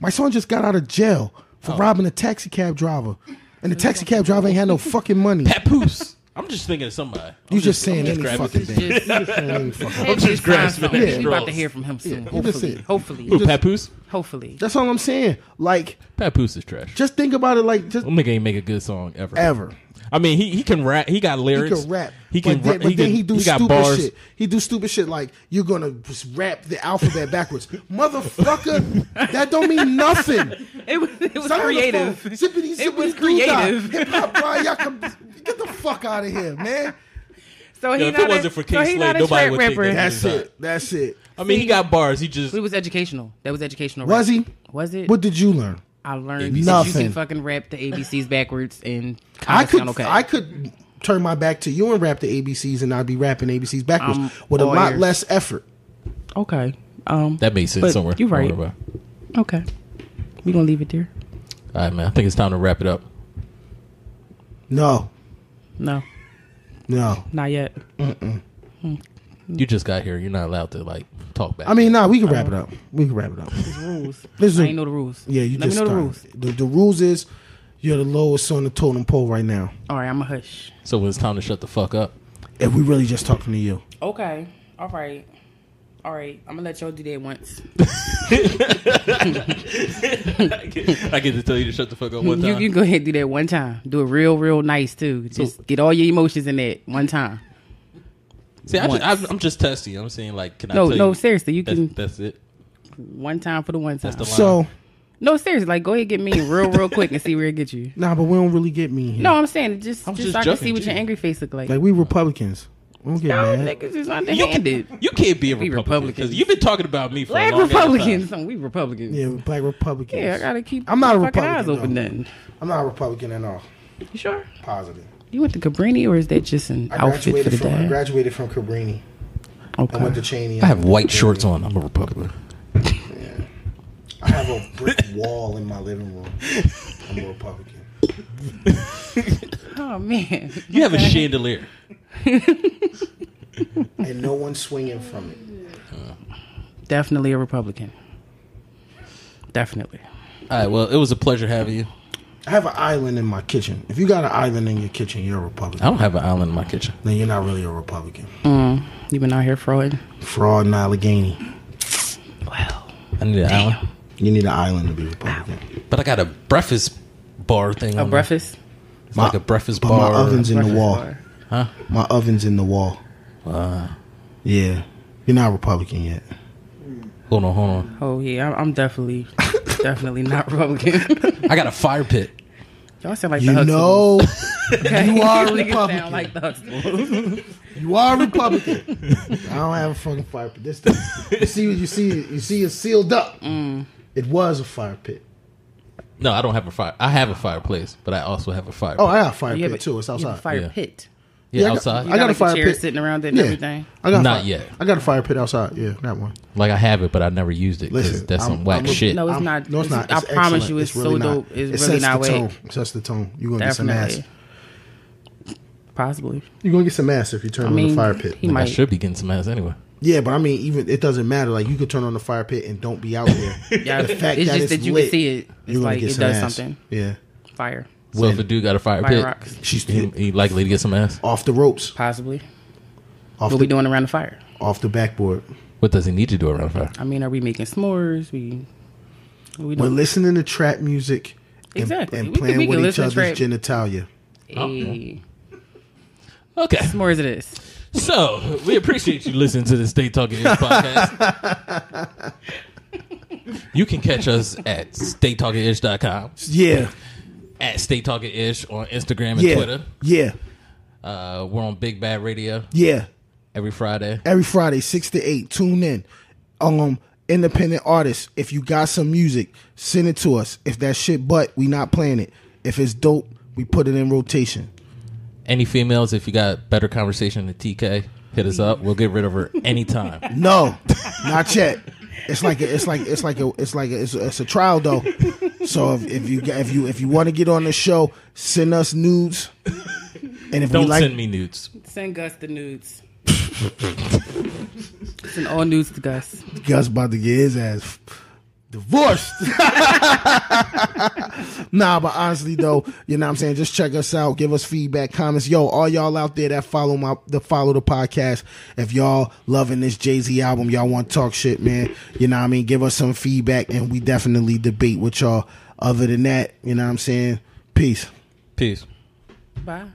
My son just got out of jail for robbing a taxi cab driver, and the taxi cab driver ain't had no fucking money. Papoose. I'm just thinking of somebody. You just saying just any grabbing fucking it. thing. just, You just saying any fucking- I'm just grasping at We about straws. to hear from him soon. Yeah, hopefully, that's it. hopefully, Who, Papoose? hopefully. That's all I'm saying. Like, Papoose is trash. just think about it. Like, just That nigga ain't make a good song ever. ever. I mean, he can rap. He got He lyrics. can rap. He can. But then he do got stupid bars. shit. He do stupid shit like you're gonna just rap the alphabet backwards, motherfucker. That don't mean nothing. It was Sign on the creative. phone. Zippity, It was zippity, creative. Hip hop, bro. Y'all come get the fuck out of here, man. So he Yo, if not it wasn't for King so he Slade, not a nobody trap would think rapper. that. That's it. That's it. I mean, he got bars. He just It was educational. That was educational. Was rap. he? Was it? What did you learn? I learned that Nothing. you can fucking rap the ABCs backwards and I could. sound okay. I could turn my back to you and rap the ABCs, and I'd be rapping ABCs backwards with a all lot ears. less effort. Okay. that makes sense But somewhere. you right. Don't worry about Okay. We gonna leave it there. All right, man. I think it's time to wrap it up. No. No, not yet. You just got here. You're not allowed to like talk back. I mean, we can wrap it up. We can wrap it up. There's rules. This is I ain't know the rules. Yeah, you Let just me know the started. rules. The rules is you're the lowest on the totem pole right now. All right, I'm a hush. So when it's time to shut the fuck up. And we really just talking to you. Okay. All right. I'm gonna let y'all do that once. I get to tell you to shut the fuck up one time. You can go ahead and do that one time. Do it real nice too. Just get all your emotions in that one time. See, I'm just testing. I'm saying like, can I tell you? No, seriously, you can. That's it. One time for the one time. That's the line. So, No, seriously, like go ahead and get mean real quick and see where it gets you. but we don't really get mean here. No, I'm saying just I'm so just I can joking, see what G. your angry face look like. Like, we Republicans. We don't get No, mad. niggas is underhanded. You can't be a We Republican Republicans. because you've been talking about me for Black a long Republicans. We Republicans. Yeah, black Republicans. Yeah, I gotta keep I'm not a my fucking eyes Republican, open though. then. I'm not a Republican at all. You sure? Positive. You went to Cabrini or is that just an outfit for the I dad? graduated from Cabrini. Okay. I went to Cheney. I have white shorts on. I'm a Republican. I have a brick wall in my living room. I'm a Republican. Oh man. You have a chandelier. And no one's swinging from it. Definitely a Republican. Definitely. All right. Well, it was a pleasure having you. I have an island in my kitchen. If you got an island in your kitchen, you're a I Republican. don't have an island in my kitchen. Then you're not really a Republican. You been out here fraud? Fraud and Allegheny. Well, I need an island. You need an island to be Republican. But I got a breakfast bar thing. a on breakfast? It's like a breakfast But bar. my oven's in the Breakfast wall. bar. Huh? My oven's in the wall. Yeah. You're not Republican yet. Hold on. Oh yeah, I'm definitely not Republican. I got a fire pit. Y'all sound like the You Huxtables. know, Okay? you are a Niggas Republican. sound like the Huxtables. You are a Republican. I don't have a fucking fire pit. This thing, you see it's sealed up. It was a fire pit. No, I don't have a fire. I have a fireplace, but I also have a fire. Oh, pit. I got a fire You have pit a- too. It's you have a outside. fire Yeah. pit. Yeah, I got- outside. I got a like fire chair pit. sitting around it and Yeah. everything. I got a Not fire- yet. I got a fire pit outside. Yeah, that one. Like I have it, but I never used it because Listen, that's some I'm- whack I'm a- shit. No, it's not. No, it's not. I It's promise excellent. you, it's really so not. dope. It's It really sets not the tone. whack. It sets the tone. You're gonna get some ass. Definitely. Possibly. You're gonna get some ass if you turn on the fire pit. he Like, I might. should be getting some ass anyway. Yeah, but I mean, even it doesn't matter. Like you could turn on the fire pit and don't be out there. Yeah, The fact it's that just it's that you lit, can see it. you're It's gonna like get it some does ass. something. Yeah, Fire. So if a dude got a fire Fire pit, rocks. she's he likely to get some ass. off the ropes, Possibly. off What the we doing around the fire? off the backboard. What does he need to do around fire? I mean, are we making s'mores? What we We're doing? listening to trap music and, Exactly. and We can- playing we can with each listen to other's trap. genitalia. Hey, Okay. s'mores it is. So we appreciate you listening to the Stay Talking Ish podcast. You can catch us at staytalkingish.com, Yeah, at Stay Talking Ish on Instagram and yeah, Twitter. yeah, We're on Big Bad Radio yeah. every Friday. Every Friday, 6 to 8. Tune in. Independent artists. If you got some music, send it to us. If that shit we not playing it. If it's dope, we put it in rotation. Any females, if you got better conversation than TK, hit us up. We'll get rid of her anytime. No, not yet. It's a trial though. So if you want to get on the show, send us nudes. And if Don't we like, send me nudes. Send Gus the nudes. Send all nudes to Gus. Gus about to get his ass divorced. Nah, but honestly though, you know what I'm saying? Just check us out, give us feedback, comments. Yo, all y'all out there that follow the podcast, if y'all loving this Jay-Z album, y'all want to talk shit, man, you know what I mean? Give us some feedback and we definitely debate with y'all. Other than that, you know what I'm saying? Peace. Peace. Bye.